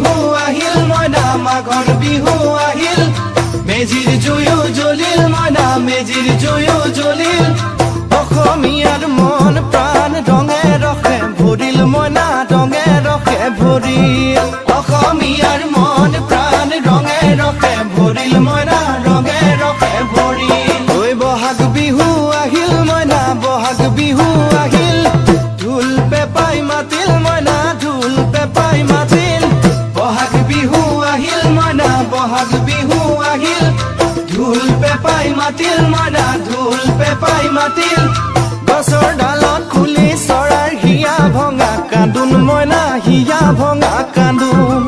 বিহু আহিল মইনা মাঘৰ বিহু আহিল মেজিৰ জুয়ো জ্বলিল মইনা মেজিৰ জুয়ো জ্বলিল অসমীয়াৰ মন প্ৰাণ ৰঙে ৰখে ভৰিল মইনা ৰঙে ৰখে ভৰিল অসমীয়াৰ মন প্ৰাণ ৰঙে ৰখে ভৰিল মইনা ৰঙে ৰখে ভৰিল ঐ বহাগ বিহু আহিল মইনা বহাগ বিহু আহিল ঢোল পেপাই মাতিল মইনা ঢোল পেপাই মাতিল বহাগ বিহু আহিল মইনা বহাগ বিহু আহিল ঢোল পেপাই মাতিল মইনা ঢোল পেপাই মাতিল গছৰ ডালত খুলি চৰাইৰ হিয়া ভঙা কান্দোন মইনা হিয়া ভঙা কান্দোন